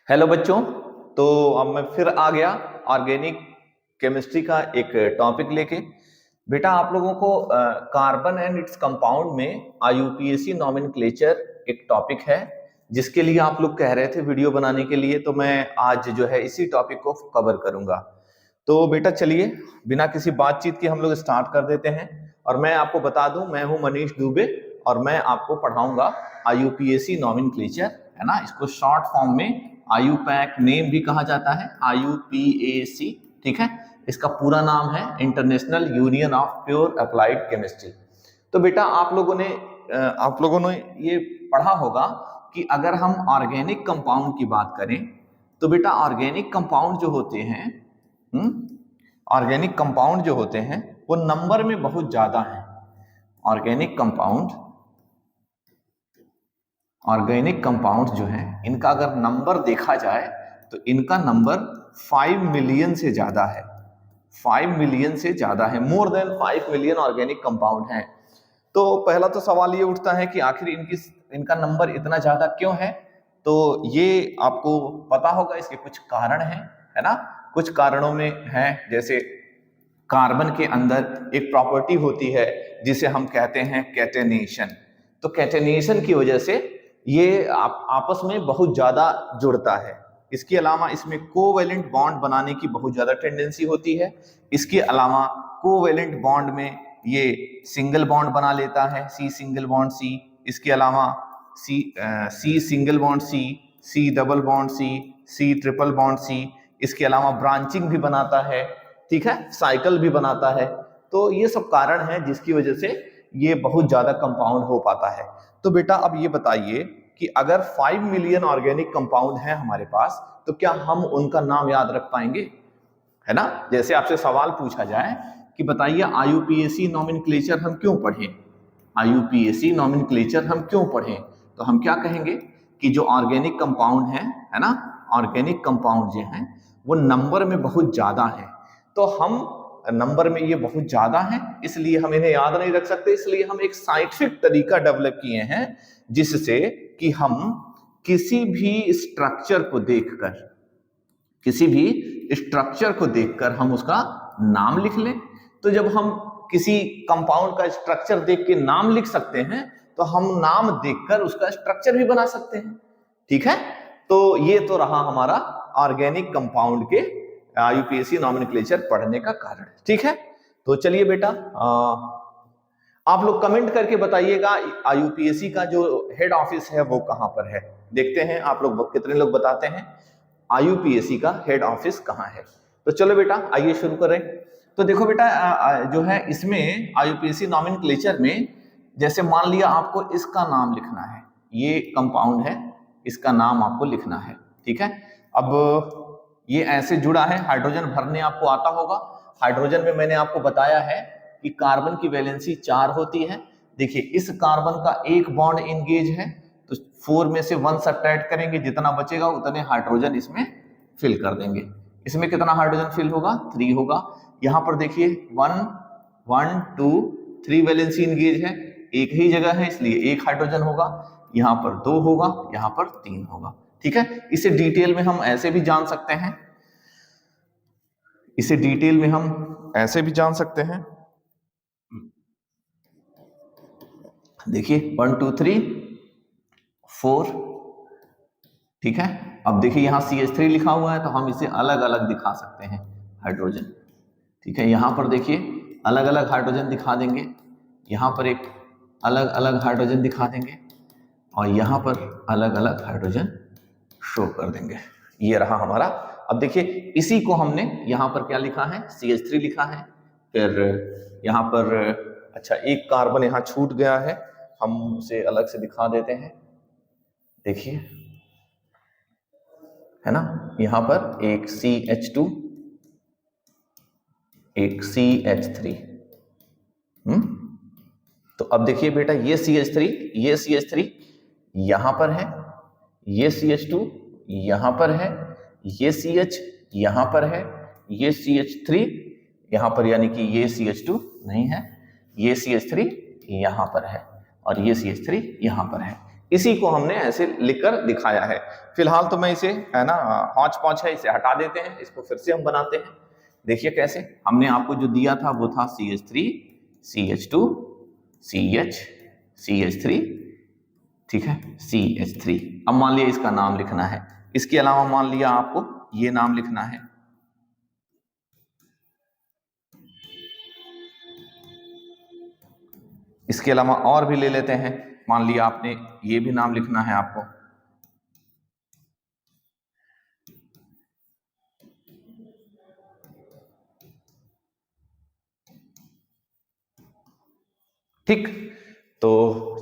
Hello बच्चों। तो अब मैं फिर आ गया ऑर्गेनिक केमिस्ट्री का एक टॉपिक लेके। बेटा आप लोगों को कार्बन एंड इट्स कंपाउंड में आईयूपीएसी नॉमेनक्लेचर एक टॉपिक है जिसके लिए आप लोग कह रहे थे वीडियो बनाने के लिए, तो मैं आज जो है इसी टॉपिक को कवर करूंगा। तो बेटा चलिए बिना किसी बातचीत के हम लोग स्टार्ट कर देते हैं। और मैं आपको बता दूं, मैं हूं मनीष दुबे और मैं आपको पढ़ाऊंगा आईयूपीएसी नॉमेनक्लेचर, है ना। इसको शॉर्ट फॉर्म में आईयूपैक नेम भी कहा जाता है, आईयूपीएसी, ठीक है। इसका पूरा नाम है international union of pure applied chemistry. तो बेटा आप लोगों ने ये पढ़ा होगा कि अगर हम ऑर्गेनिक कंपाउंड की बात करें तो बेटा ऑर्गेनिक कंपाउंड जो होते हैं, ऑर्गेनिक कंपाउंड जो होते हैं वो नंबर में बहुत ज्यादा है। ऑर्गेनिक कंपाउंड जो है इनका अगर नंबर देखा जाए तो इनका नंबर 5 मिलियन से ज्यादा है। 5 मिलियन से ज्यादा है, more than 5 million organic compound हैं। तो पहला तो सवाल ये उठता है कि आखिर इनका नंबर इतना ज्यादा क्यों है। तो ये आपको पता होगा, इसके कुछ कारण हैं, है ना। कुछ कारणों में है, जैसे कार्बन के अंदर एक प्रॉपर्टी होती है जिसे हम कहते हैं कैटेनेशन। तो कैटेनेशन की वजह से ये आपस में बहुत ज्यादा जुड़ता है। इसके अलावा इसमें कोवेलेंट बॉन्ड बनाने की बहुत ज्यादा टेंडेंसी होती है। इसके अलावा कोवेलेंट बॉन्ड में ये सिंगल बॉन्ड बना लेता है, सी सिंगल बॉन्ड सी। इसके अलावा C single bond C double bond C triple bond C. इसके अलावा ब्रांचिंग भी बनाता है, ठीक है, साइकिल भी बनाता है। तो ये सब कारण है जिसकी वजह से ये बहुत ज्यादा कंपाउंड हो पाता है। तो बेटा अब ये बताइए कि अगर 5 मिलियन ऑर्गेनिक कंपाउंड है हमारे पास तो क्या हम उनका नाम याद रख पाएंगे, है ना। जैसे आपसे सवाल पूछा जाए कि बताइए आईयूपीएसी नॉमेनक्लेचर हम क्यों पढ़ें, आईयूपीएसी नॉमेनक्लेचर हम क्यों पढ़ें, तो हम क्या कहेंगे कि जो ऑर्गेनिक कंपाउंड है ना, ऑर्गेनिक कंपाउंड जो हैं वो नंबर में बहुत ज्यादा है। तो हम नंबर में ये बहुत ज्यादा है इसलिए हम इन्हें याद नहीं रख सकते, इसलिए हम एक साइंटिफिक तरीका डेवलप किए हैं जिससे कि हम किसी भी स्ट्रक्चर को देखकर हम उसका नाम लिख लें। तो जब हम किसी कंपाउंड का स्ट्रक्चर देख के नाम लिख सकते हैं तो हम नाम देखकर उसका स्ट्रक्चर भी बना सकते हैं, ठीक है। तो ये तो रहा हमारा ऑर्गेनिक कंपाउंड के आईयूपीएसी नॉमेनक्लेचर पढ़ने का कारण, ठीक है। तो चलिए बेटा आप लोग कमेंट करके बताइएगा आईयूपीएसी का जो हेड ऑफिस है वो कहां पर है। देखते हैं आप लोग कितने लोग बताते हैं आईयूपीएसी का हेड ऑफिस कहां है। तो चलो बेटा आइए शुरू करें। तो देखो बेटा जो है इसमें आईयूपीएसी नॉमेनक्लेचर में जैसे मान लिया आपको इसका नाम लिखना है, ये कंपाउंड है, इसका नाम आपको लिखना है, ठीक है। अब ये ऐसे जुड़ा है, हाइड्रोजन भरने आपको आता होगा। हाइड्रोजन में मैंने आपको बताया है कि कार्बन की वैलेंसी 4 होती है। देखिए इस कार्बन का एक बॉन्ड इंगेज है तो 4 में से 1 सब्ट्रैक्ट करेंगे, जितना बचेगा उतने हाइड्रोजन इसमें फिल कर देंगे। इसमें कितना हाइड्रोजन फिल होगा, 3 होगा। यहां पर देखिए 1 1 2 3 वैलेंसी इंगेज है, एक ही जगह है इसलिए 1 हाइड्रोजन होगा। यहां पर 2 होगा, यहां पर 3 होगा, ठीक है। इसे डिटेल में हम ऐसे भी जान सकते हैं, इसे डिटेल में हम ऐसे भी जान सकते हैं। देखिए 1 2 3 4, ठीक है। अब देखिए यहां CH3 लिखा हुआ है तो हम इसे अलग अलग दिखा सकते हैं हाइड्रोजन, ठीक है। यहां पर देखिए अलग अलग हाइड्रोजन दिखा देंगे, यहां पर एक अलग अलग हाइड्रोजन दिखा देंगे और यहां पर अलग अलग हाइड्रोजन शो कर देंगे। ये रहा हमारा। अब देखिए इसी को हमने यहां पर क्या लिखा है, CH3 लिखा है। फिर यहां पर अच्छा एक कार्बन यहां छूट गया है, हम उसे अलग से दिखा देते हैं। देखिए है ना, यहां पर एक CH2 एक CH3। तो अब देखिए बेटा ये CH3 यहां पर है, ये CH2 यहां पर है, ये CH यहां पर है, ये CH3 यहां पर, यानी कि ये CH2 नहीं है, ये CH3 यहां पर है और ये CH3 यहां पर है। इसी को हमने ऐसे लिखकर दिखाया है। फिलहाल तो मैं इसे, है ना, हौच पौच है, इसे हटा देते हैं, इसको फिर से हम बनाते हैं। देखिए कैसे, हमने आपको जो दिया था वो था CH3 CH2 CH CH3, ठीक है, CH3। अब मान लिया इसका नाम लिखना है, इसके अलावा मान लिया आपको ये नाम लिखना है, इसके अलावा और भी ले लेते हैं, मान लिया आपने ये भी नाम लिखना है आपको, ठीक। तो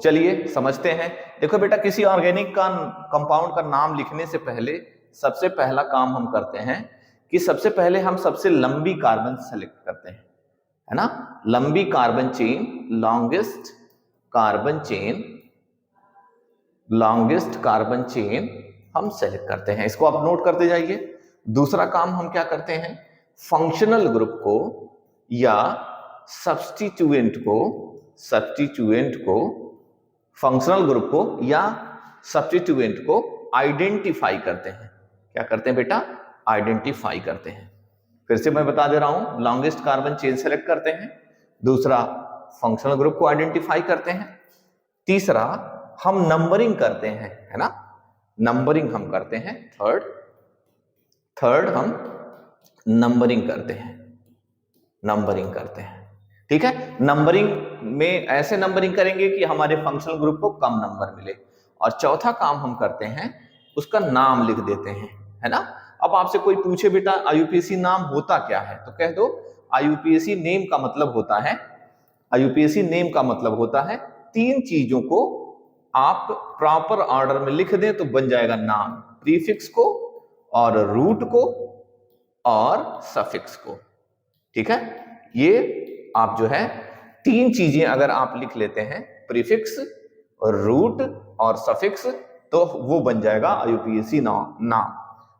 चलिए समझते हैं। देखो बेटा, किसी ऑर्गेनिक का कंपाउंड का नाम लिखने से पहले सबसे पहला काम हम करते हैं कि सबसे पहले हम सबसे लंबी कार्बन सेलेक्ट करते हैं, है ना, लंबी carbon chain, longest carbon chain, longest carbon chain हम सेलेक्ट करते हैं। इसको आप नोट करते जाइए। दूसरा काम हम क्या करते हैं, फंक्शनल ग्रुप को या सब्स्टिट्यूएंट को फंक्शनल ग्रुप को या सब्स्टिट्यूएंट को आइडेंटिफाई करते हैं। क्या करते हैं बेटा, आइडेंटिफाई करते हैं। फिर से मैं बता दे रहा हूं, लॉन्गेस्ट कार्बन चेन सेलेक्ट करते हैं, दूसरा फंक्शनल ग्रुप को आइडेंटिफाई करते हैं, तीसरा हम नंबरिंग करते हैं, है ना, नंबरिंग हम करते हैं, थर्ड हम नंबरिंग करते हैं, ठीक है। नंबरिंग में ऐसे नंबरिंग करेंगे कि हमारे फंक्शनल ग्रुप को कम नंबर मिले। और चौथा काम हम करते हैं, उसका नाम लिख देते हैं, है ना। अब आपसे कोई पूछे बेटा IUPAC नाम होता क्या है, तो कह दो IUPAC नेम का मतलब होता है, IUPAC नेम का मतलब होता है तीन चीजों को आप प्रॉपर ऑर्डर में लिख दें तो बन जाएगा नाम, प्रीफिक्स को और रूट को और सफिक्स को, ठीक है। ये आप जो है तीन चीजें अगर आप लिख लेते हैं, प्रीफिक्स, रूट और सफिक्स, तो वो बन जाएगा IUPAC नाम,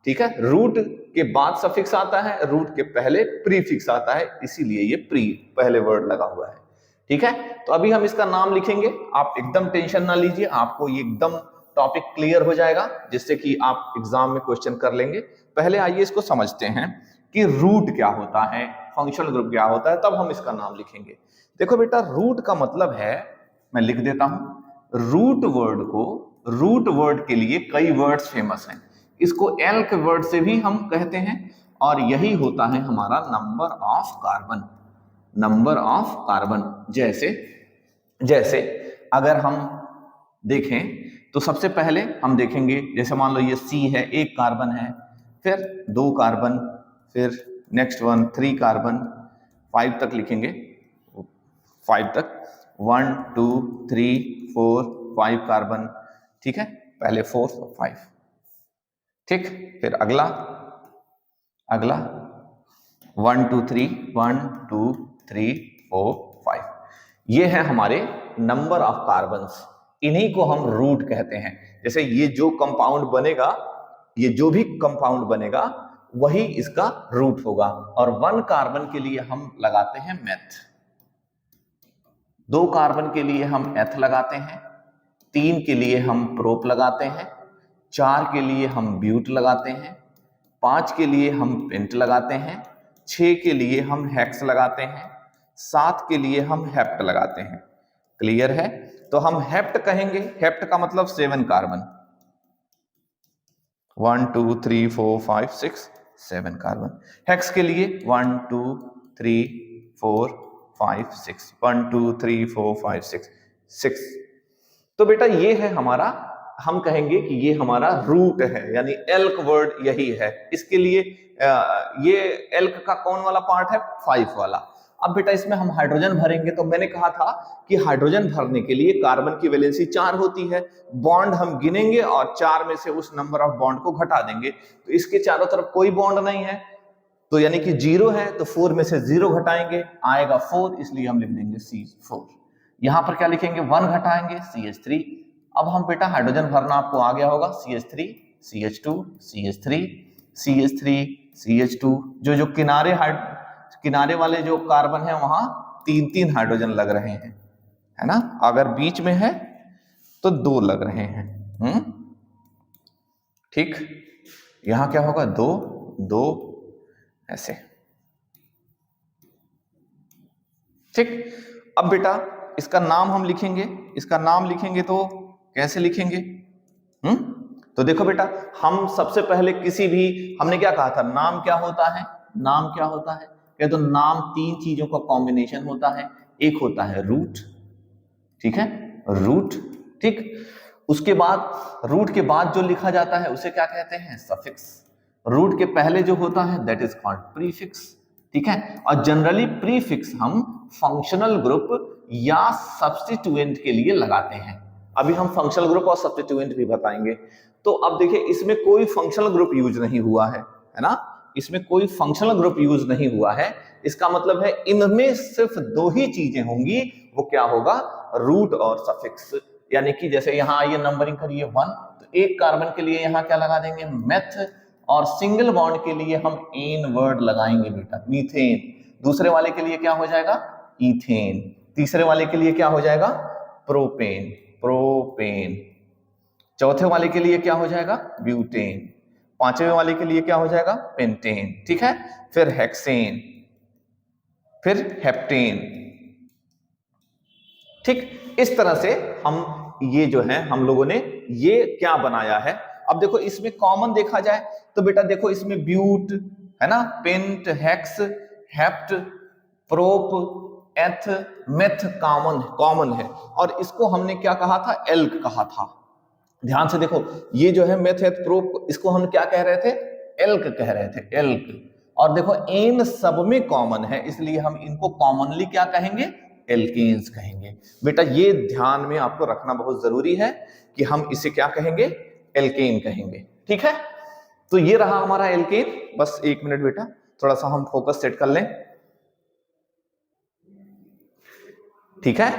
ठीक है। रूट के बाद सफिक्स आता है, रूट के पहले प्रीफिक्स आता है, इसीलिए ये प्री पहले वर्ड लगा हुआ है, ठीक है। तो अभी हम इसका नाम लिखेंगे, आप एकदम टेंशन ना लीजिए, आपको ये एकदम टॉपिक क्लियर हो जाएगा, जिससे कि आप एग्जाम में क्वेश्चन कर लेंगे। पहले आइए इसको समझते हैं कि रूट क्या होता है, फंक्शनल ग्रुप क्या होता है, तब हम इसका नाम लिखेंगे। देखो बेटा, रूट का मतलब है, मैं लिख देता हूं, रूट वर्ड के लिए कई वर्ड्स फेमस हैं, इसको एल के वर्ड से भी हम कहते हैं, और यही होता है हमारा नंबर ऑफ कार्बन। जैसे अगर हम देखें तो सबसे पहले हम देखेंगे, जैसे मान लो ये C है, एक कार्बन है, फिर 2 कार्बन, फिर नेक्स्ट वन 3 कार्बन, 5 तक लिखेंगे, 5 तक, 1 2 3 4 5 कार्बन, ठीक है, पहले 4 5, ठीक। फिर अगला 1 2 3 1 2 3 4 5, ये है हमारे नंबर ऑफ कार्बन्स, इन्हीं को हम रूट कहते हैं। जैसे ये जो कंपाउंड बनेगा, ये जो भी कंपाउंड बनेगा वही इसका रूट होगा। और 1 कार्बन के लिए हम लगाते हैं मेथ, 2 कार्बन के लिए हम एथ लगाते हैं, 3 के लिए हम प्रोप लगाते हैं, 4 के लिए हम ब्यूट लगाते हैं, 5 के लिए हम पेंट लगाते हैं, 6 के लिए हम हेक्स लगाते हैं, 7 के लिए हम हेप्ट लगाते हैं। क्लियर है? तो हम हेप्ट कहेंगे, हेप्ट का मतलब 7 कार्बन, 1 2 3 4 5 6 7 कार्बन। हेक्स के लिए 1 2 3 4 5 6, 1 2 3 4 5 6। तो बेटा ये है हमारा, हम कहेंगे कि ये हमारा रूट है, यानी एल्क वर्ड यही है। इसके लिए ये एल्क का कौन वाला पार्ट है? 5 वाला। अब बेटा इसमें हम हाइड्रोजन भरेंगे, तो मैंने कहा था कि हाइड्रोजन भरने के लिए कार्बन की वैलेंसी 4 होती है, बॉन्ड हम गिनेंगे और 4 में से उस नंबर ऑफ बॉन्ड को घटा देंगे। तो इसके चारों तरफ कोई बॉन्ड नहीं है, तो यानी कि 0 है, तो 4 में से 0 घटाएंगे, आएगा 4, इसलिए हम लिख देंगे C4। यहां पर क्या लिखेंगे? 1 घटाएंगे CH3। अब हम बेटा हाइड्रोजन भरना आपको आ गया होगा, CH3 CH2 CH3 CH3 CH2, जो किनारे वाले जो कार्बन है वहां 3-3 हाइड्रोजन लग रहे हैं, है ना। अगर बीच में है तो 2 लग रहे हैं। ठीक, यहां क्या होगा, 2 2 ऐसे। ठीक, अब बेटा इसका नाम हम लिखेंगे, इसका नाम लिखेंगे तो कैसे लिखेंगे? तो देखो बेटा, हम सबसे पहले किसी भी, हमने क्या कहा था, नाम क्या होता है, नाम क्या होता है, क्या तो नाम 3 चीजों का कॉम्बिनेशन होता है। एक होता है रूट, ठीक है, रूट, ठीक, उसके बाद रूट के बाद जो लिखा जाता है उसे क्या कहते हैं, सफिक्स। रूट के पहले जो होता है दैट इज कॉल्ड प्रीफिक्स, ठीक है। और जनरली प्रीफिक्स हम फंक्शनल ग्रुप या सब्स्टिट्यूएंट के लिए लगाते हैं। अभी हम फंक्शनल ग्रुप और सब्स्टिट्यूएंट भी बताएंगे। तो अब देखिए, इसमें कोई फंक्शनल ग्रुप यूज नहीं हुआ है ना, इसमें कोई फंक्शनल ग्रुप यूज नहीं हुआ है। इसका मतलब है इनमें सिर्फ 2 ही चीजें होंगी, वो क्या होगा, रूट और सफिक्स। यानी कि जैसे यहां आइए नंबरिंग करिए 1, तो एक कार्बन के लिए यहां क्या लगा देंगे, मेथ, और सिंगल बॉन्ड के लिए हम एन वर्ड लगाएंगे बेटा, मीथेन। दूसरे वाले के लिए क्या हो जाएगा, इथेन। तीसरे वाले के लिए क्या हो जाएगा, प्रोपेन, प्रोपेन। चौथे वाले के लिए क्या हो जाएगा, ब्यूटेन। पांचवें वाले के लिए क्या हो जाएगा, पेंटेन, ठीक है। फिर हेक्सेन, फिर हेप्टेन। ठीक, इस तरह से हम ये जो है हम लोगों ने ये क्या बनाया है। अब देखो इसमें कॉमन देखा जाए तो बेटा देखो, इसमें ब्यूट है ना, पेंट, हेक्स, हेप्ट, प्रोप, एथ, मेथ कॉमन है। और इसको हमने क्या कहा था, एल्क कहा था। ध्यान से देखो, ये जो है मेथ, एथ, प्रोप, इसको हम क्या कह रहे थे, एल्क कह रहे थे, एल्क। और देखो एन सब में कॉमन है, इसलिए हम इनको कॉमनली क्या कहेंगे, एल्केन्स कहेंगे। बेटा ये ध्यान में आपको रखना बहुत जरूरी है कि हम इसे क्या कहेंगे, एल्केन कहेंगे, ठीक है। तो ये रहा हमारा एल्केन। बस 1 मिनट बेटा, थोड़ा सा हम फोकस सेट कर लें, ठीक है।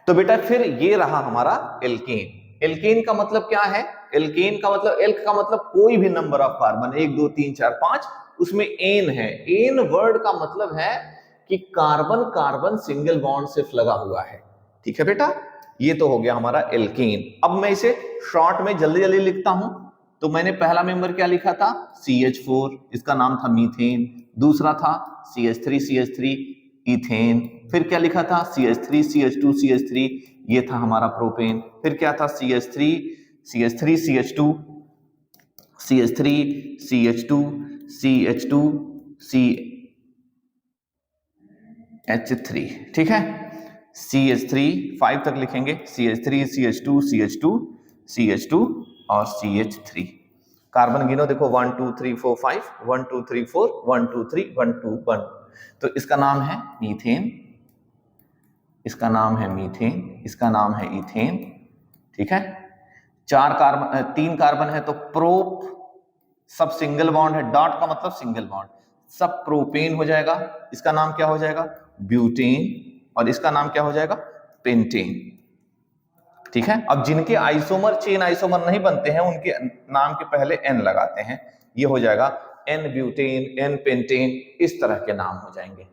तो बेटा फिर ये रहा हमारा एल्केन। एल्केन का मतलब क्या है, एल्केन का मतलब, एल्क का मतलब कोई भी नंबर ऑफ कार्बन, 1 2 3 4 5, उसमें एन है। एन वर्ड का मतलब है कि कार्बन कार्बन सिंगल बॉन्ड सिर्फ लगा हुआ है, ठीक है बेटा। ये तो हो गया हमारा एल्केन। अब मैं इसे शॉर्ट में जल्दी जल्दी लिखता हूं। तो मैंने पहला मेंबर क्या लिखा था, CH4, इसका नाम था मीथेन। दूसरा था CH3 इथेन। फिर क्या लिखा था, CH3 CH2 CH3, ये था हमारा प्रोपेन। फिर क्या था, CH3 CH2 CH3 CH2 CH2 CH3, ठीक है। CH3 5 तक लिखेंगे, CH3 CH2 CH2 CH2 और CH3। कार्बन गिनो देखो, 1 2 3 4 5, 1 2 3 4, 1 2 3 1 2 1। तो इसका नाम है मीथेन, इसका नाम है मीथेन, इसका नाम है इथेन, ठीक है। 3 कार्बन है तो प्रोप, सब सिंगल बॉन्ड है, डॉट का मतलब सिंगल बॉन्ड, सब प्रोपेन हो जाएगा। इसका नाम क्या हो जाएगा, ब्यूटेन। और इसका नाम क्या हो जाएगा, पेंटेन, ठीक है। अब जिनके आइसोमर चेन आइसोमर नहीं बनते हैं, उनके नाम के पहले एन लगाते हैं, ये हो जाएगा एन ब्यूटेन, एन पेंटेन, इस तरह के नाम हो जाएंगे,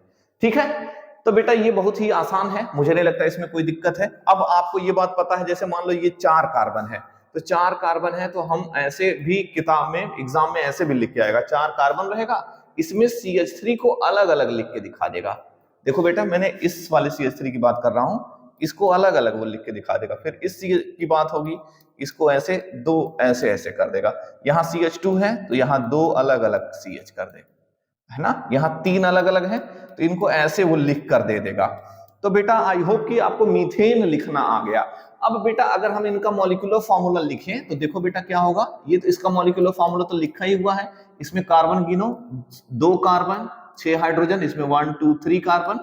ठीक है। तो बेटा ये बहुत ही आसान है, मुझे नहीं लगता इसमें कोई दिक्कत है। अब आपको ये बात पता है, जैसे मान लो ये 4 कार्बन है, तो 4 कार्बन है तो हम ऐसे भी किताब में एग्जाम में ऐसे भी लिख के आएगा, 4 कार्बन रहेगा, इसमें CH3 को अलग अलग लिख के दिखा देगा। देखो बेटा, मैंने इस वाले CH3 की बात कर रहा हूं, इसको अलग अलग वो लिख के दिखा देगा। फिर इस की बात होगी, इसको ऐसे 2 ऐसे ऐसे कर देगा। यहाँ CH2 है तो यहाँ 2 अलग अलग CH कर देगा, है ना। यहाँ 3 अलग अलग है तो इनको ऐसे वो लिख कर दे देगा। तो बेटा आई होप कि आपको मीथेन लिखना आ गया। अब बेटा अगर हम इनका मॉलिक्यूलर फार्मूला लिखें तो देखो बेटा क्या होगा, ये तो इसका मॉलिक्यूलर फार्मूला तो लिखा ही हुआ है। इसमें कार्बन गिनो, 2 कार्बन 6 हाइड्रोजन, इसमें 1 2 3 कार्बन,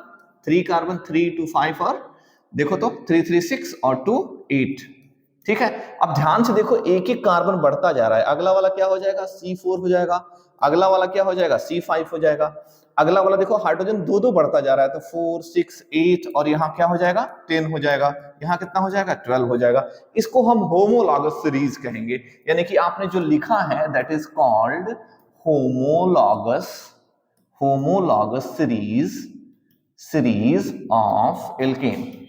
3 कार्बन 3 2 5, और देखो तो 3 3 6 और 2 8, ठीक है। अब ध्यान से देखो, एक एक कार्बन बढ़ता जा रहा है। अगला वाला क्या हो जाएगा, C4 हो जाएगा। अगला वाला क्या हो जाएगा, C5 हो जाएगा। अगला वाला देखो हाइड्रोजन 2 2 बढ़ता जा रहा है, तो 4 6 8, और यहाँ क्या हो जाएगा, 10 हो जाएगा। यहाँ कितना हो जाएगा, 12 हो जाएगा। इसको हम होमोलॉगस सीरीज कहेंगे, यानी कि आपने जो लिखा है that is called homologous, homologous series of alkene,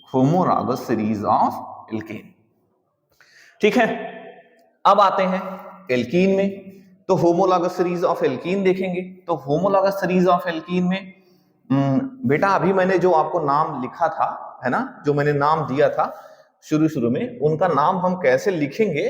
homologous series of alkene, ठीक है, अब आते हैं एल्कीन में। तो होमोलॉगस सीरीज ऑफ एल्कीन देखेंगे। तो होमोलॉगस सीरीज ऑफ एल्कीन में बेटा अभी मैंने जो आपको नाम लिखा था, है ना, जो मैंने नाम दिया था शुरू में, उनका नाम हम कैसे लिखेंगे,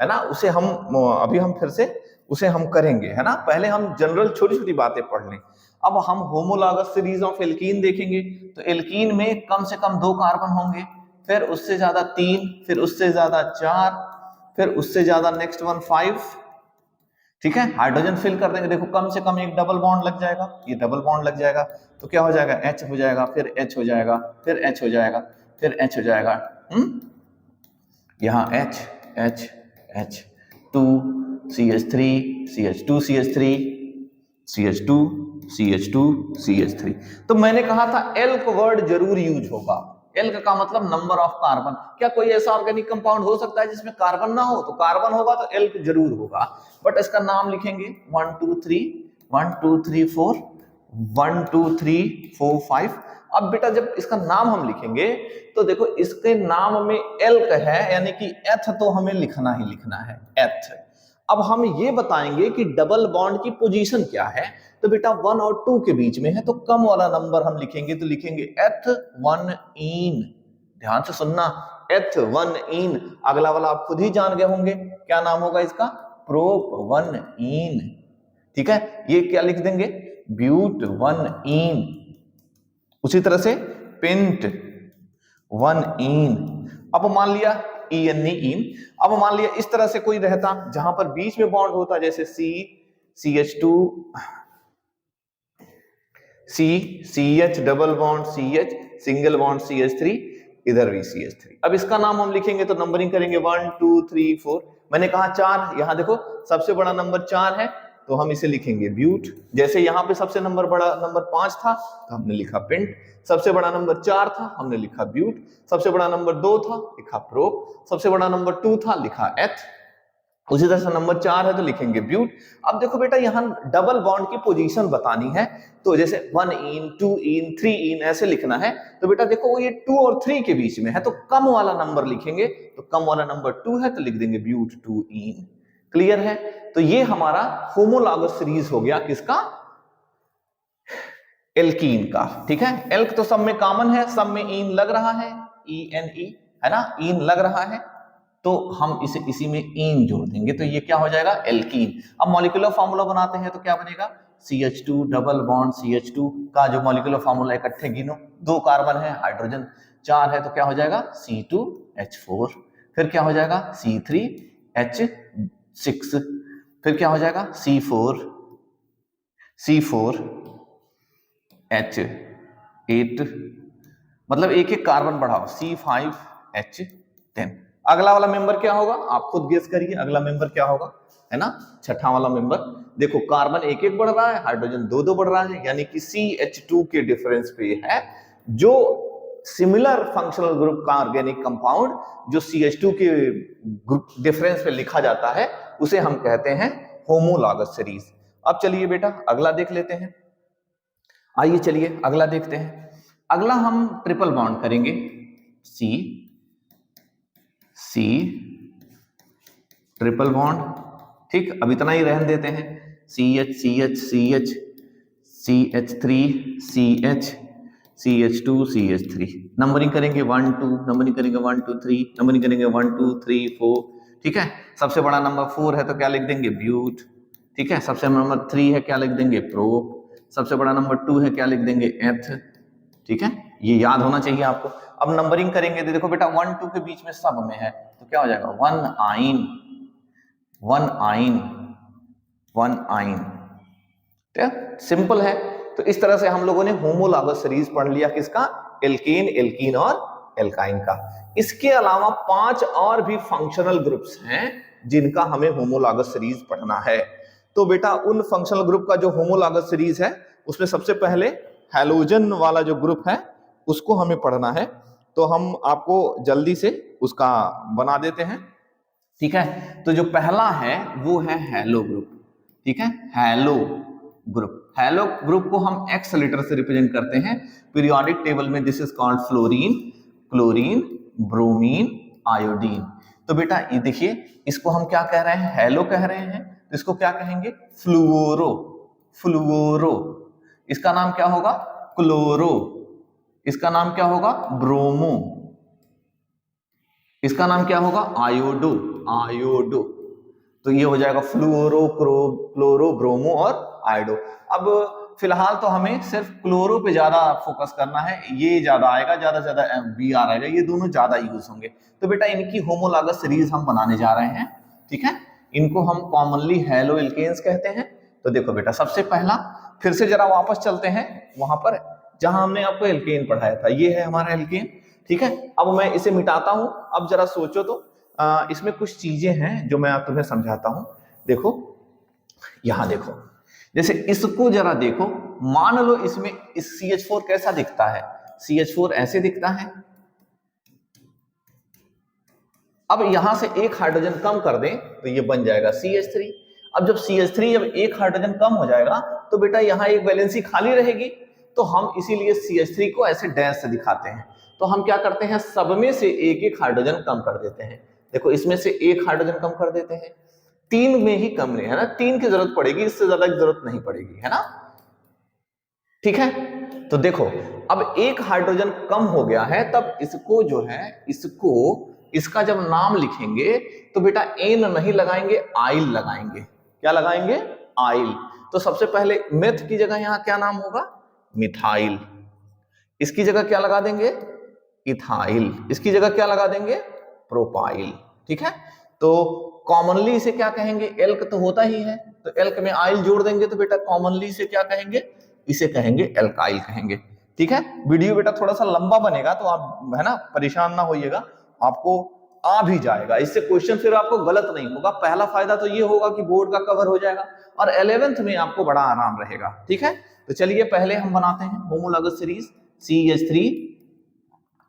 है ना, उसे हम अभी हम फिर से उसे हम करेंगे, है ना। पहले हम जनरल छोटी छोटी बातें पढ़ लें। अब हम होमोलॉगस सीरीज ऑफ एल्कीन देखेंगे। तो एल्कीन में कम से कम 2 कार्बन होंगे, फिर उससे ज्यादा 3, फिर उससे ज्यादा 4, फिर उससे ज्यादा नेक्स्ट वन 5। ठीक है, हाइड्रोजन फिल कर देंगे। देखो कम से कम एक डबल बॉन्ड लग जाएगा, ये डबल बॉन्ड लग जाएगा तो क्या हो जाएगा, H हो जाएगा, फिर H हो जाएगा, फिर H हो जाएगा, फिर H हो जाएगा। यहाँ H H H 2 CH3 CH2 CH3 CH2 CH2 CH3। तो मैंने कहा था एल्क वर्ड जरूर यूज होगा। एल्क का मतलब नंबर ऑफ कार्बन। क्या कोई ऐसा ऑर्गेनिक कंपाउंड हो सकता है जिसमें कार्बन ना हो? तो कार्बन होगा तो एल्क जरूर होगा, बट इसका नाम लिखेंगे 1 2 3 1 2 3 4 1 2 3 4 5। अब बेटा जब इसका नाम हम लिखेंगे तो देखो इसके नाम में एल्क है, यानी कि एथ तो हमें लिखना ही लिखना है, एथ। अब हम ये बताएंगे कि डबल बॉन्ड की पोजीशन क्या है। तो बेटा 1 और 2 के बीच में है, तो कम वाला नंबर हम लिखेंगे, तो लिखेंगे H1ene। ध्यान से सुनना, H1ene। अगला वाला आप खुद ही जान गए होंगे, क्या नाम होगा इसका, Prop1ene। ठीक है, ये क्या लिख देंगे, But1ene। उसी तरह से Pent1ene। अब मान लिया इन। अब मान लिया इस तरह से कोई रहता जहां पर बीच में बॉन्ड होता, जैसे CH2 CH double bond CH single bond CH3, इधर भी CH3। अब इसका नाम हम लिखेंगे तो नंबरिंग करेंगे 1 2 3 4। मैंने कहा 4, यहां देखो सबसे बड़ा नंबर 4 है तो हम इसे लिखेंगे ब्यूट। जैसे यहाँ पे सबसे बड़ा नंबर 5 था तो हमने लिखा पेंट, सबसे बड़ा नंबर 4 था हमने लिखा ब्यूट, सबसे बड़ा नंबर 2 था लिखा प्रोप, सबसे बड़ा नंबर 2 था लिखा एथ, उसी तरह से नंबर 4 है तो लिखेंगे ब्यूट। अब देखो बेटा यहाँ डबल बॉन्ड की पोजीशन बतानी है, तो जैसे 1 इन 2 इन 3 इन ऐसे लिखना है। तो बेटा देखो ये 2 और 3 के बीच में है तो कम वाला नंबर लिखेंगे, तो कम वाला नंबर 2 है तो लिख देंगे ब्यूट 2 इन। क्लियर है? तो ये हमारा होमोलॉगस सीरीज हो गया किसका, एल्कीन का। ठीक है, एल्क तो सब में कॉमन है, सब में इन लग रहा है, ENE है ना, इन लग रहा है, तो हम इसे इसी में इन जोड़ देंगे तो ये क्या हो जाएगा, एल्कीन। अब मॉलिक्यूलर फार्मूला बनाते हैं तो क्या बनेगा, CH2 डबल बॉन्ड CH2 का जो मॉलिक्यूलर फार्मूला इकट्ठे गिनो, 2 कार्बन है, हाइड्रोजन 4 है तो क्या हो जाएगा C2H4, फिर क्या हो जाएगा C3H6, फिर क्या हो जाएगा C4H8, मतलब एक एक कार्बन बढ़ाओ, C5H10। अगला वाला मेंबर क्या होगा, आप खुद गेस करिए अगला मेंबर क्या होगा, है ना, छठा वाला मेंबर। देखो कार्बन एक एक बढ़ रहा है, हाइड्रोजन 2 बढ़ रहा है, यानी कि CH2 के डिफरेंस पे है। जो सिमिलर फंक्शनल ग्रुप का ऑर्गेनिक कंपाउंड जो CH2 के ग्रुप डिफरेंस पे लिखा जाता है उसे हम कहते हैं होमोलॉगस सीरीज। अब चलिए बेटा अगला देख लेते हैं। आइए चलिए अगला देखते हैं। अगला हम ट्रिपल बॉन्ड करेंगे, C ट्रिपल बॉन्ड। ठीक, अब इतना ही रहने देते हैं, CH CH CH CH3 CH CH2 CH3। Numbering करेंगे 1 2, नंबरिंग करेंगे 1 2 3, नंबरिंग करेंगे 1 2 3 4। ठीक है, सबसे बड़ा नंबर 4 है तो क्या लिख देंगे, ब्यूट। ठीक है, सबसे नंबर 3 है क्या लिख देंगे, प्रोप। सबसे बड़ा नंबर 2 है क्या लिख देंगे, एथ। ठीक है, ये याद होना चाहिए आपको। अब नंबरिंग करेंगे तो देखो बेटा 1 2 के बीच में सब में है तो क्या हो जाएगा, 1 आइन 1 आइन 1 आइन। सिंपल है। तो इस तरह से हम लोगों ने होमोलॉगस सीरीज पढ़ लिया किसका, एल्केन, एल्कीन और एल्काइन का। इसके अलावा 5 और भी फंक्शनल ग्रुप्स हैं जिनका हमें होमोलॉगस सीरीज पढ़ना है। तो बेटा उन फंक्शनल ग्रुप का जो होमोलॉगस सीरीज है उसमें सबसे पहले हैलोजन वाला जो ग्रुप है उसको हमें पढ़ना है, तो हम आपको जल्दी से उसका बना देते हैं। ठीक है, तो जो पहला है वो है हैलो ग्रुप। ठीक है, हैलो ग्रुप। हैलो ग्रुप को हम X लेटर से रिप्रेजेंट करते हैं पीरियोडिक टेबल में। This is called fluorine, chlorine, bromine, iodine. तो बेटा ये देखिए, इसको हम क्या कह रहे हैं, हेलो कह रहे हैं, तो इसको क्या कहेंगे, फ्लूओरो, फ्लूओरो। इसका नाम क्या होगा, क्लोरो। इसका नाम क्या होगा, ब्रोमो। इसका नाम क्या होगा, आयोडो, आयोडो। तो ये हो जाएगा फ्लूओरो, क्लोरो, ब्रोमो और आयोडो। अब फिलहाल तो हमें सिर्फ क्लोरो पे ज्यादा फोकस करना है, ये ज्यादा आएगा, ज्यादा से ज्यादा Br आएगा, ये दोनों ज्यादा यूज होंगे। तो बेटा इनकी होमोलॉगस सीरीज हम बनाने जा रहे हैं, ठीक है। इनको हम कॉमनली हैलो एल्केन्स कहते हैं। तो देखो बेटा, सबसे पहला फिर से जरा वापस चलते हैं वहां पर जहां हमने आपको एल्केन पढ़ाया था। ये है हमारा एल्केन, ठीक है। अब मैं इसे मिटाता हूं। अब जरा सोचो तो इसमें कुछ चीजें हैं जो मैं तुम्हें समझाता हूं। देखो यहां देखो, जैसे इसको जरा देखो, मान लो इसमें इस CH4 कैसा दिखता है, CH4 ऐसे दिखता है। अब यहां से एक हाइड्रोजन कम कर दें तो ये बन जाएगा CH3। अब जब CH3 जब एक हाइड्रोजन कम हो जाएगा तो बेटा यहां एक वैलेंसी खाली रहेगी, तो हम इसीलिए CH3 को ऐसे डैश से दिखाते हैं। तो हम क्या करते हैं, सब में से एक एक हाइड्रोजन कम कर देते हैं। देखो इसमें से एक हाइड्रोजन कम कर देते हैं, 3 में ही कम नहीं है ना, 3 की जरूरत पड़ेगी, इससे ज्यादा की जरूरत नहीं पड़ेगी, है ना, ठीक है। तो देखो अब एक हाइड्रोजन कम हो गया है, तब इसको जो है, इसको इसका जब नाम लिखेंगे तो बेटा एन नहीं लगाएंगे, आइल लगाएंगे। क्या लगाएंगे, आइल। तो सबसे पहले मेथ की जगह यहां क्या नाम होगा, मिथाइल। इसकी जगह क्या लगा देंगे, इथाइल। इसकी जगह क्या लगा देंगे, प्रोपाइल, ठीक है। तो कॉमनली इसे क्या कहेंगे, एल्क तो होता ही है, तो एल्क में आइल जोड़ देंगे तो बेटा कॉमनली इसे क्या कहेंगे, इसे कहेंगे एल्काइल कहेंगे, ठीक है। वीडियो बेटा थोड़ा सा लंबा बनेगा तो आप है ना परेशान ना होइएगा, आपको आ भी जाएगा, इससे क्वेश्चन फिर आपको गलत नहीं होगा। पहला फायदा तो ये होगा कि बोर्ड का कवर हो जाएगा और 11th में आपको बड़ा आराम रहेगा, ठीक है। तो चलिए पहले हम बनाते हैं होमोलॉगस सीरीज। CH3,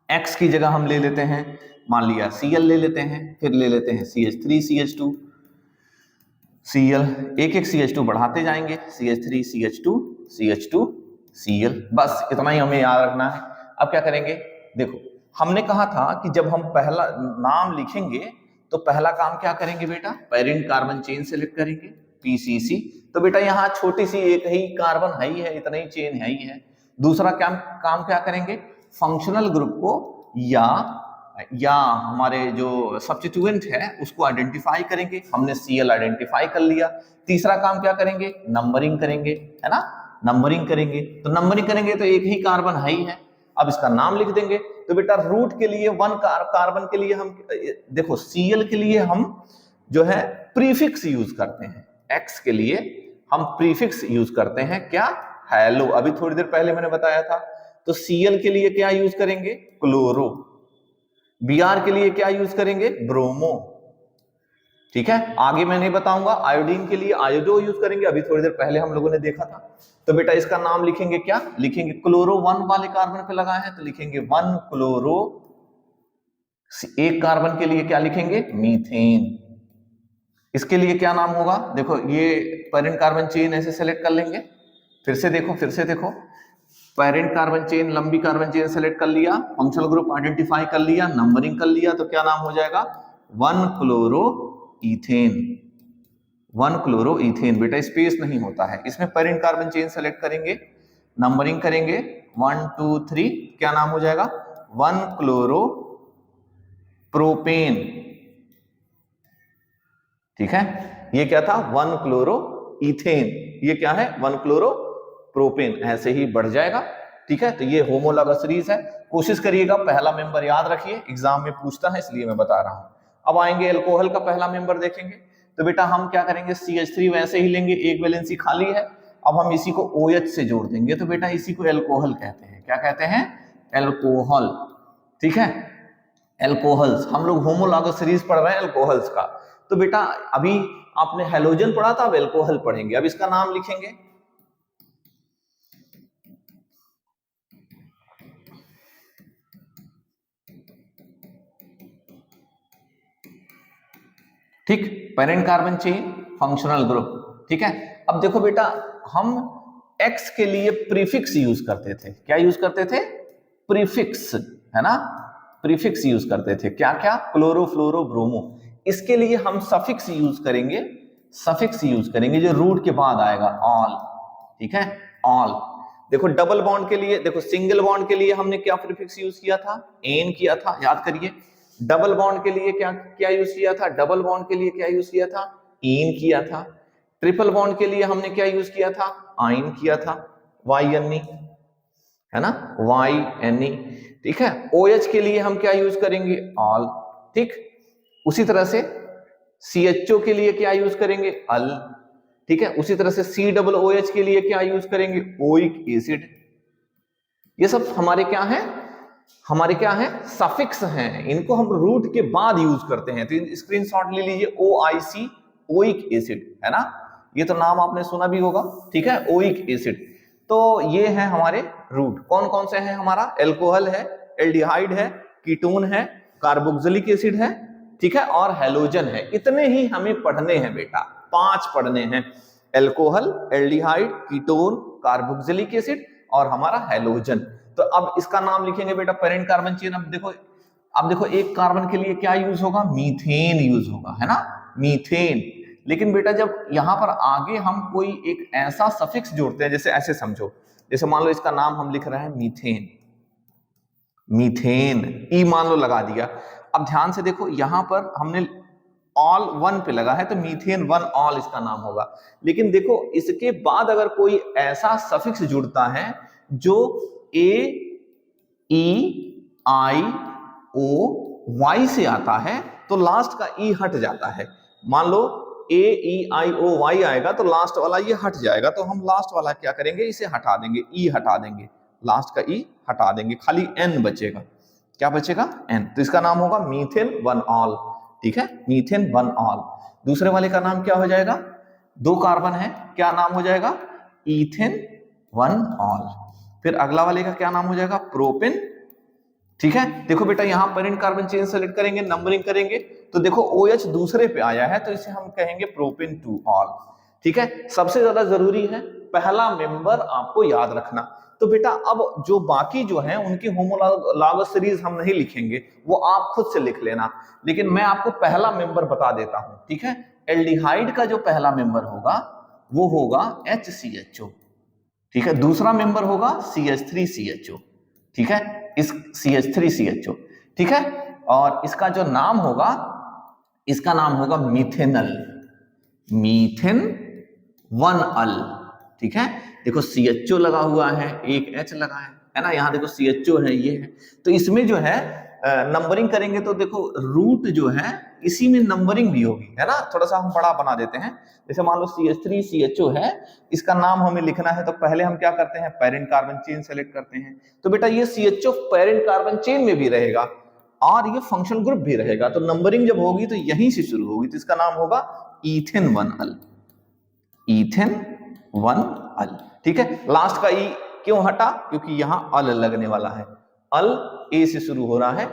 X की जगह हम ले लेते हैं, मान लिया Cl ले लेते हैं, फिर ले लेते हैं CH3 CH2 Cl, एक एक CH2 बढ़ाते जाएंगे, CH3 CH2 CH2 Cl, बस इतना ही हमें याद रखना है। अब क्या करेंगे, देखो हमने कहा था कि जब हम पहला नाम लिखेंगे तो पहला काम क्या करेंगे बेटा, पेरेंट कार्बन चेन सेलेक्ट करेंगे, PCC। तो बेटा यहाँ छोटी सी एक ही कार्बन है ही है, इतना ही चेन है ही है। दूसरा काम क्या करेंगे, फंक्शनल ग्रुप को या हमारे जो सब्स्टिट्यूएंट है उसको आइडेंटिफाई करेंगे। हमने Cl आइडेंटिफाई कर लिया। तीसरा काम क्या करेंगे, नंबरिंग करेंगे, है ना, नंबरिंग करेंगे। तो नंबरिंग करेंगे तो एक ही कार्बन है ही है, अब इसका नाम लिख देंगे। तो बेटा रूट के लिए 1 कार्बन के लिए हम देखो Cl के लिए हम जो है प्रीफिक्स यूज करते हैं, X के लिए हम प्रीफिक्स यूज करते हैं, क्या, हेलो। अभी थोड़ी देर पहले मैंने बताया था। तो Cl के लिए क्या यूज करेंगे, क्लोरो। Br के लिए क्या यूज करेंगे, ब्रोमो, ठीक है। आगे मैं नहीं बताऊंगा। आयोडीन के लिए आयोडो यूज करेंगे, अभी थोड़ी देर पहले हम लोगों ने देखा था। तो बेटा इसका नाम लिखेंगे, क्या लिखेंगे, क्लोरो 1 वाले कार्बन पे लगा है तो लिखेंगे 1 क्लोरो। एक कार्बन के लिए क्या लिखेंगे, मीथेन। इसके लिए क्या नाम होगा, देखो ये पेरेंट कार्बन चेन ऐसे सेलेक्ट कर लेंगे, फिर से देखो पेरेंट कार्बन चेन, लंबी कार्बन चेन सेलेक्ट कर लिया, फंक्शनल ग्रुप आइडेंटिफाई कर लिया, नंबरिंग कर लिया, तो क्या नाम हो जाएगा, 1 क्लोरो इथेन। 1 chloro ethane. बेटा स्पेस नहीं होता है इसमें, पेरेंट कार्बन चेन सेलेक्ट करेंगे, नंबरिंग करेंगे 1 2 3, क्या नाम हो जाएगा, 1 क्लोरो प्रोपेन, ठीक है। ये क्या था, 1 क्लोरो इथेन, ये क्या है, 1 क्लोरो प्रोपेन, ऐसे ही बढ़ जाएगा, ठीक है। तो ये होमोलॉगस सीरीज है। कोशिश करिएगा पहला मेंबर याद रखिए, एग्जाम में पूछता है इसलिए मैं बता रहा हूं। अब आएंगे अल्कोहल का पहला मेंबर देखेंगे। तो बेटा हम क्या करेंगे, CH3 वैसे ही लेंगे, एक वैलेंसी खाली है, अब हम इसी को OH से जोड़ देंगे, तो बेटा इसी को अल्कोहल कहते हैं। क्या कहते हैं, अल्कोहल, ठीक है। अल्कोहल्स, हम लोग होमोलॉगस सीरीज पढ़ रहे हैं अल्कोहल्स का। तो बेटा अभी आपने हेलोजन पढ़ा था, अब अल्कोहल पढ़ेंगे। अब इसका नाम लिखेंगे, ठीक, parent carbon chain, functional group, ठीक है। अब देखो बेटा हम X के लिए प्रीफिक्स यूज करते थे, क्या यूज करते थे, प्रीफिक्स, है ना। प्रीफिक्स यूज करते थे। क्या क्या? क्लोरो, फ्लोरो, ब्रोमो। इसके लिए हम सफिक्स यूज करेंगे, सफिक्स यूज करेंगे जो रूट के बाद आएगा, ऑल। ठीक है, ऑल। देखो डबल बॉन्ड के लिए, देखो सिंगल बॉन्ड के लिए हमने क्या प्रीफिक्स यूज किया था? एन किया था, याद करिए। डबल बॉन्ड के लिए क्या क्या यूज किया था? डबल बॉन्ड के लिए क्या यूज किया था? इन किया था। ट्रिपल बॉन्ड के लिए हमने क्या यूज किया था? आइन किया था, वाई एन ई, है ना, वाई एन ई। ठीक है, OH के लिए हम क्या यूज करेंगे? ऑल। ठीक, उसी तरह से CHO के लिए क्या यूज करेंगे? अल। ठीक है, उसी तरह से COOH के लिए क्या यूज करेंगे? Oic acid. ये सब हमारे क्या है? हमारे क्या है? सफिक्स हैं। इनको हम रूट के बाद यूज करते हैं। तो स्क्रीनशॉट ले लीजिए, OIC, ओइक एसिड, है ना, ये तो नाम आपने सुना भी होगा। ठीक है, ओइक एसिड। तो ये है हमारे रूट। कौन कौन से हैं? हमारा एल्कोहल है, एल्डिहाइड है, कीटोन है, कार्बोक्सिलिक एसिड है, ठीक है, और हैलोजन है। इतने ही हमें पढ़ने हैं बेटा, 5 पढ़ने हैं। Alcohol, aldehyde, ketone, carboxylic acid और हमारा हैलोजन। तो अब इसका नाम लिखेंगे बेटा पेरेंट कार्बन चेन। अब देखो एक कार्बन के लिए क्या यूज होगा? मीथेन यूज होगा, है ना, मीथेन। लेकिन बेटा जब यहां पर आगे हम कोई एक ऐसा सफिक्स जोड़ते हैं, जैसे ऐसे समझो, जैसे मान लो इसका नाम हम लिख रहे हैं मीथेन, मीथेन, ई मान लो लगा दिया। अब ध्यान से देखो, यहां पर हमने ऑल वन पे लगा है तो मीथेन वन ऑल इसका नाम होगा। लेकिन देखो इसके बाद अगर कोई ऐसा सफिक्स जुड़ता है जो ए ई आई ओ वाई से आता है तो लास्ट का ई हट जाता है। मान लो ए ई आई ओ वाई आएगा तो लास्ट वाला ये हट जाएगा, तो हम लास्ट वाला क्या करेंगे? इसे हटा देंगे, ई हटा देंगे, लास्ट का ई हटा देंगे, खाली एन बचेगा। क्या बचेगा? एन। तो इसका नाम होगा मीथेन वन ऑल। ठीक है, मीथेन वन ऑल। दूसरे वाले का नाम क्या हो जाएगा? 2 कार्बन है, क्या नाम हो जाएगा? Ethane one all. फिर अगला वाले का क्या नाम हो जाएगा? प्रोपेन। ठीक है, देखो बेटा यहां पेरेंट कार्बन चेन सेलेक्ट करेंगे, नंबरिंग करेंगे, तो देखो OH दूसरे पे आया है तो इसे हम कहेंगे प्रोपेन टू ऑल। ठीक है, सबसे ज्यादा जरूरी है पहला मेंबर आपको याद रखना। तो बेटा अब जो बाकी जो है उनकी होमोलॉगस सीरीज हम नहीं लिखेंगे, वो आप खुद से लिख लेना, लेकिन मैं आपको पहला मेंबर बता देता हूं। ठीक है, एल्डिहाइड का जो पहला मेंबर होगा वो होगा HCHO। ठीक है, दूसरा मेंबर होगा CH3CHO। ठीक है, इस CH3CHO। ठीक है, और इसका जो नाम होगा, इसका नाम होगा मिथेनल, मीथेन वन अल। ठीक है, देखो CHO लगा हुआ है, एक H लगा है ना, यहां देखो CHO है, ये है। तो इसमें जो है नंबरिंग करेंगे तो देखो रूट जो है इसी में नंबरिंग भी होगी, है ना। थोड़ा सा हम बड़ा बना देते हैं, जैसे मान लो CH3CHO है, इसका नाम हमें लिखना है तो पहले हम क्या करते हैं? पेरेंट कार्बन चेन सेलेक्ट करते हैं। तो बेटा ये CHO पेरेंट कार्बन चेन में भी रहेगा और ये फंक्शनल ग्रुप भी रहेगा, तो नंबरिंग जब होगी तो यहीं से शुरू होगी, तो इसका नाम होगा इथेन वन अल, इथेन वन अल। ठीक है, लास्ट का ई क्यों हटा? क्योंकि यहां अल लगने वाला है, अल ए से शुरू हो रहा है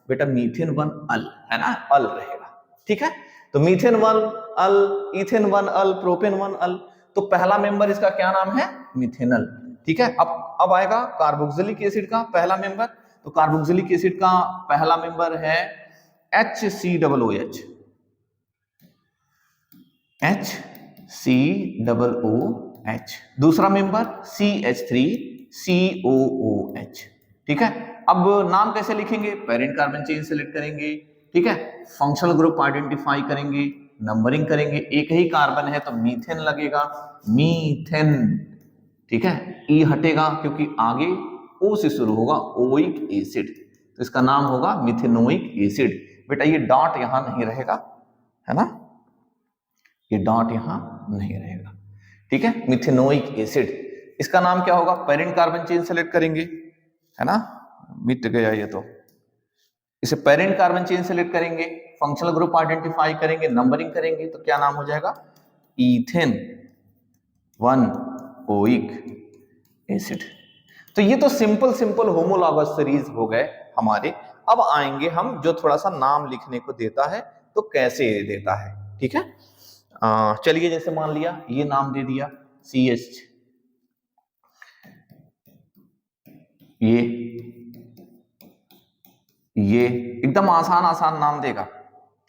बेटा, मीथेन वन अल, है ना, अल रहेगा। ठीक है, तो मीथेन वन अल, इथेन वन अल, प्रोपेन वन अल। तो पहला मेंबर इसका क्या नाम है? मिथेनल। ठीक है, अब आएगा कार्बोक्सिलिक एसिड का पहला मेंबर। तो कार्बोक्सिलिक एसिड का पहला मेंबर है HCOOH, HCOOH। दूसरा मेंबर CH3COOH। ठीक है, अब नाम कैसे लिखेंगे? पेरेंट कार्बन चेन सेलेक्ट करेंगे, ठीक है, फंक्शनल ग्रुप आइडेंटिफाई करेंगे, नंबरिंग करेंगे, एक ही कार्बन है तो मीथेन लगेगा, मीथेन। ठीक है, ई हटेगा क्योंकि आगे ओ से शुरू होगा, ओइक एसिड, तो इसका नाम होगा मिथेनोइक एसिड। बेटा ये डॉट यहां नहीं रहेगा, है ना, ये डॉट यहां नहीं रहेगा। ठीक है, मिथेनोइक एसिड, इसका नाम क्या होगा? पेरेंट कार्बन चेन सेलेक्ट करेंगे, है ना, मिट गया ये तो, इसे पेरेंट कार्बन चेन सेलेक्ट करेंगे, फंक्शनल ग्रुप आइडेंटिफाई करेंगे, नंबरिंग करेंगे, तो क्या नाम हो जाएगा? Ethane one oic acid. तो ये तो सिंपल सिंपल होमोलॉगस सीरीज हो गए हमारे। अब आएंगे हम जो थोड़ा सा नाम लिखने को देता है तो कैसे देता है। ठीक है, चलिए जैसे मान लिया ये नाम दे दिया CH, ये ये एकदम आसान आसान नाम देगा,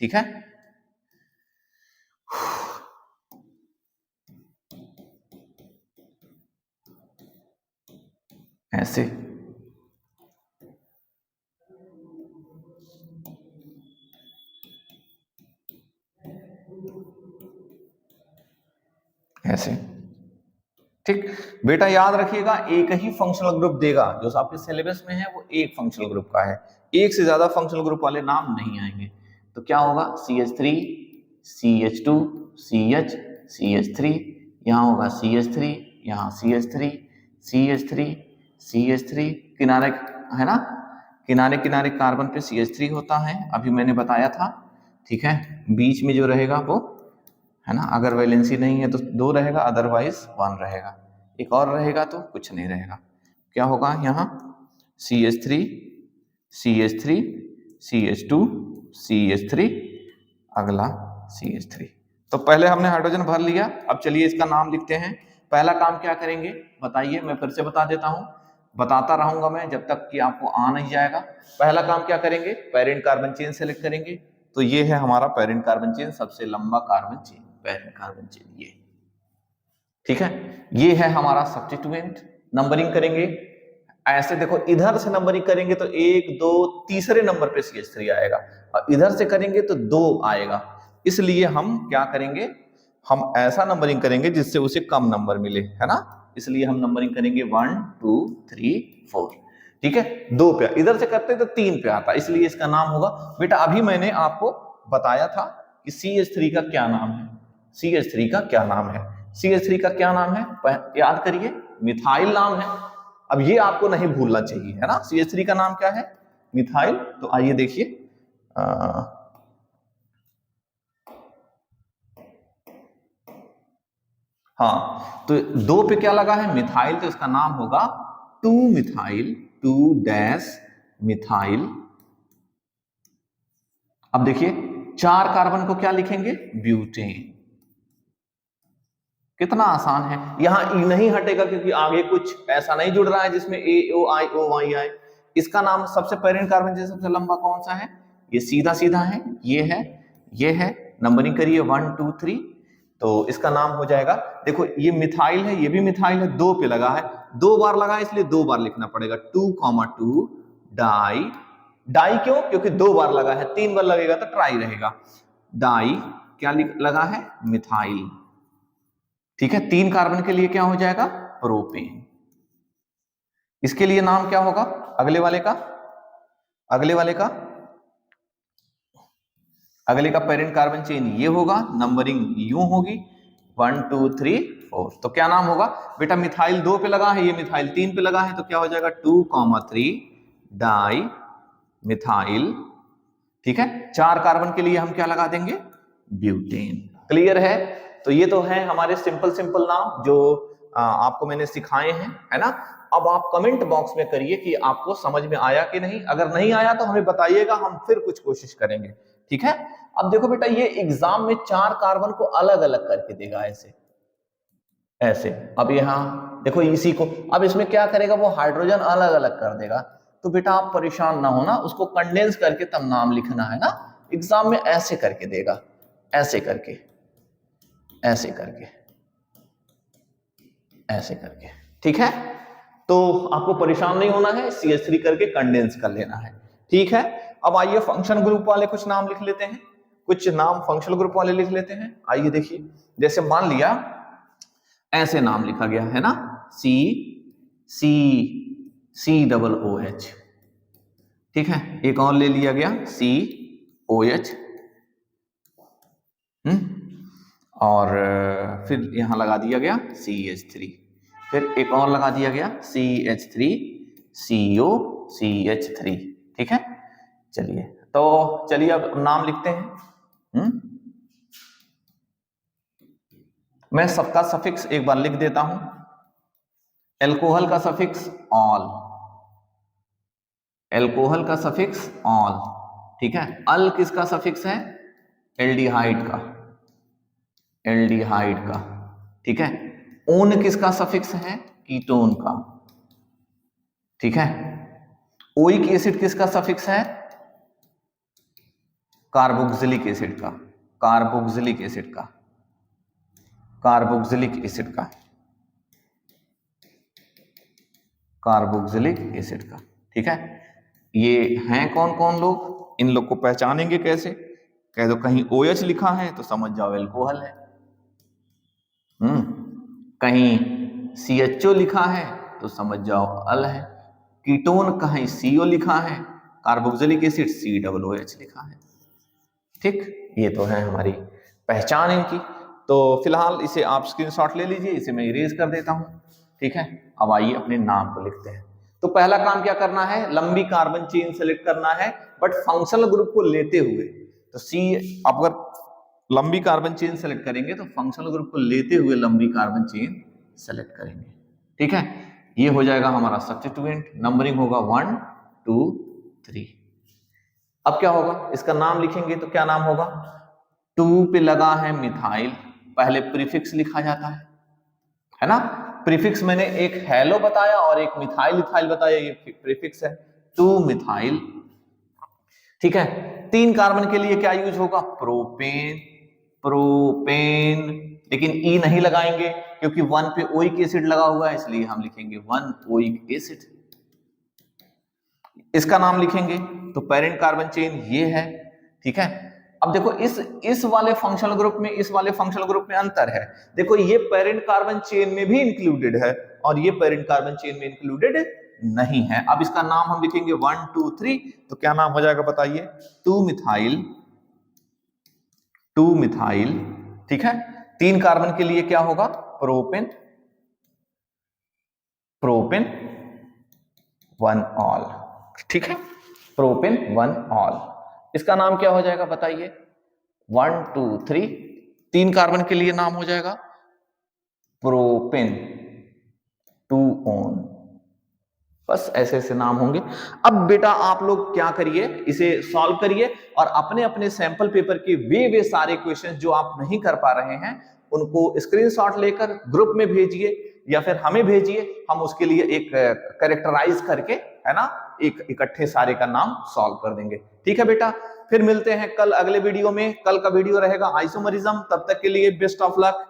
ठीक है। ऐसे ऐसे, ठीक। बेटा याद रखिएगा, एक ही फंक्शनल ग्रुप देगा, जो आपके सिलेबस में है वो एक फंक्शनल ग्रुप का है, एक से ज्यादा फंक्शनल ग्रुप वाले नाम नहीं आएंगे। तो क्या होगा, CH3 CH2 CH CH3, यहाँ होगा CH3, यहाँ CH3 CH3 CH3, किनारे है ना, किनारे किनारे कार्बन पे CH3 होता है, अभी मैंने बताया था, ठीक है। बीच में जो रहेगा वो है ना, अगर वैलेंसी नहीं है तो 2 रहेगा, अदरवाइज 1 रहेगा, एक और रहेगा तो कुछ नहीं रहेगा। क्या होगा यहाँ, CH3 CH3 CH2 CH3, अगला CH3। तो पहले हमने हाइड्रोजन भर लिया, अब चलिए इसका नाम लिखते हैं। पहला काम क्या करेंगे बताइए, मैं फिर से बता देता हूं, बताता रहूंगा मैं जब तक कि आपको आ नहीं जाएगा। पहला काम क्या करेंगे, पेरेंट कार्बन चेन सेलेक्ट करेंगे। तो ये है हमारा पेरेंट कार्बन चेन, सबसे लंबा carbon chain, parent carbon chain ये, ठीक है। ये है हमारा सब्स्टिट्यूएंट। नंबरिंग करेंगे ऐसे, देखो इधर से नंबरिंग करेंगे तो 1 2 तीसरे नंबर पे CH3 आएगा, और इधर से करेंगे तो 2 आएगा। इसलिए हम क्या करेंगे, हम ऐसा नंबरिंग करेंगे जिससे उसे कम नंबर मिले, है ना। इसलिए हम नंबरिंग करेंगे 1 2 3 4, ठीक है। 2 पे, इधर से करते तो 3 पे आता, इसलिए इसका नाम होगा, बेटा अभी मैंने आपको बताया था कि CH3 का क्या नाम है, CH3 का क्या नाम है, CH3 का क्या नाम है, याद करिए, मिथाइल नाम है। अब ये आपको नहीं भूलना चाहिए, है ना, CH3 का नाम क्या है, मिथाइल। तो आइए देखिए, हाँ, तो 2 पे क्या लगा है, मिथाइल, तो इसका नाम होगा 2 मिथाइल, 2 डैश मिथाइल। अब देखिए 4 कार्बन को क्या लिखेंगे, ब्यूटेन। कितना आसान है, यहां ई नहीं हटेगा क्योंकि आगे कुछ ऐसा नहीं जुड़ रहा है जिसमें AOI आए। इसका नाम सबसे पेरेंट कार्बन चेन सबसे लंबा कौन सा है, ये सीधा सीधा है, ये है। नंबरिंग करिए 1 2 3, तो इसका नाम हो जाएगा, देखो ये मिथाइल है, ये भी मिथाइल है, 2 पे लगा है, 2 बार लगा है इसलिए 2 बार लिखना पड़ेगा, 2,2 डाई। डाई क्यों, क्योंकि 2 बार लगा है, 3 बार लगेगा तो ट्राई रहेगा। डाई क्या लगा है, मिथाइल, ठीक है। 3 कार्बन के लिए क्या हो जाएगा, प्रोपेन। इसके लिए नाम क्या होगा, अगले वाले का, अगले वाले का, अगले का पेरेंट कार्बन चेन ये होगा, नंबरिंग यूं होगी 1 2 3 4। तो क्या नाम होगा बेटा, मिथाइल 2 पे लगा है, ये मिथाइल 3 पे लगा है, तो क्या हो जाएगा 2,3 डाई मिथाइल, ठीक है। 4 कार्बन के लिए हम क्या लगा देंगे, ब्यूटेन। क्लियर है। तो ये तो है हमारे सिंपल सिंपल नाम जो आपको मैंने सिखाए हैं, है ना। अब आप कमेंट बॉक्स में करिए कि आपको समझ में आया कि नहीं, अगर नहीं आया तो हमें बताइएगा, हम फिर कुछ कोशिश करेंगे, ठीक है। अब देखो बेटा, ये एग्जाम में 4 कार्बन को अलग अलग करके देगा, ऐसे ऐसे। अब यहां देखो इसी को, अब इसमें क्या करेगा, वो हाइड्रोजन अलग अलग कर देगा। तो बेटा आप परेशान ना होना, उसको कंडेंस करके तब नाम लिखना है ना। एग्जाम में ऐसे करके देगा, ऐसे करके, ऐसे करके, ऐसे करके, ठीक है। तो आपको परेशान नहीं होना है, CH3 करके कंडेंस कर लेना है, ठीक है। अब आइए फंक्शन ग्रुप वाले कुछ नाम लिख लेते हैं, कुछ नाम फंक्शनल ग्रुप वाले लिख लेते हैं। आइए देखिए, जैसे मान लिया ऐसे नाम लिखा गया है ना, COOH, ठीक है। एक और ले लिया गया COH, और फिर यहां लगा दिया गया CH3, फिर एक और लगा दिया गया CH3COCH3, ठीक है। चलिए, तो चलिए अब नाम लिखते हैं। मैं सबका सफिक्स एक बार लिख देता हूं। एल्कोहल का सफिक्स ऑल, एल्कोहल का सफिक्स ऑल, ठीक है। अल किसका सफिक्स है, एल्डिहाइड का, एल्डिहाइड का, ठीक है। ओन किसका सफिक्स है, कीटोन का, ठीक है। ओइक एसिड किसका सफिक्स है, कार्बोक्सिलिक एसिड का, कार्बोक्सिलिक एसिड का, कार्बोक्सिलिक एसिड का, कार्बोक्सिलिक एसिड का। ठीक है, ये हैं कौन कौन लोग, इन लोग को पहचानेंगे कैसे? कह दो कहीं OH लिखा है तो समझ जाओ एल्कोहल है। कहीं CHO लिखा है तो समझ जाओ अल है। कीटोन कहीं CO लिखा है, कार्बोक्सिलिक एसिड COOH लिखा है। ठीक, ये तो है हमारी पहचान इनकी। तो फिलहाल इसे आप स्क्रीनशॉट ले लीजिए, इसे मैं इरेज कर देता हूं। ठीक है, अब आइए अपने नाम को लिखते हैं। तो पहला काम क्या करना है, लंबी कार्बन चेन सेलेक्ट करना है, बट फंक्शनल ग्रुप को लेते हुए। तो अगर लंबी कार्बन चेन सेलेक्ट करेंगे तो फंक्शनल ग्रुप को लेते हुए लंबी कार्बन चेन सेलेक्ट करेंगे। ठीक है, ये हो जाएगा हमारा सब्स्टिट्यूएंट, नंबरिंग होगा 1 2 3। अब क्या होगा, इसका नाम लिखेंगे तो क्या नाम होगा, 2 पे लगा है मिथाइल, पहले प्रीफिक्स लिखा जाता है ना। प्रीफिक्स मैंने एक हेलो बताया और एक मिथाइल इथाइल बताया, ये प्रीफिक्स है 2 मिथाइल। ठीक है, 3 कार्बन के लिए क्या यूज होगा, प्रोपेन, प्रोपेन, लेकिन ई नहीं लगाएंगे क्योंकि 1 पे ओइक एसिड लगा हुआ है, इसलिए हम लिखेंगे 1 ओइक एसिड। इसका नाम लिखेंगे तो पेरेंट कार्बन चेन ये है। ठीक है, अब देखो इस वाले फंक्शनल ग्रुप में, इस वाले फंक्शनल ग्रुप में अंतर है। देखो ये पेरेंट कार्बन चेन में भी इंक्लूडेड है और ये पेरेंट कार्बन चेन में इंक्लूडेड नहीं है। अब इसका नाम हम लिखेंगे 1 2 3, तो क्या नाम हो जाएगा बताइए, 2 मिथाइल, 2 मिथाइल। ठीक है, 3 कार्बन के लिए क्या होगा, प्रोपेन, प्रोपेन 1 ऑल। ठीक है, प्रोपेन 1 ऑल। इसका नाम क्या हो जाएगा बताइए, 1 2 3, 3 कार्बन के लिए नाम हो जाएगा प्रोपेन 2 ऑन। बस ऐसे ऐसे नाम होंगे। अब बेटा आप लोग क्या करिए, इसे सॉल्व करिए और अपने अपने सैंपल पेपर के वे सारे क्वेश्चन जो आप नहीं कर पा रहे हैं उनको स्क्रीनशॉट लेकर ग्रुप में भेजिए या फिर हमें भेजिए, हम उसके लिए एक कैरेक्टराइज करके, है ना, एक इकट्ठे सारे का नाम सॉल्व कर देंगे। ठीक है बेटा, फिर मिलते हैं कल अगले वीडियो में। कल का वीडियो रहेगा आइसोमरिज्म। तब तक के लिए बेस्ट ऑफ लक।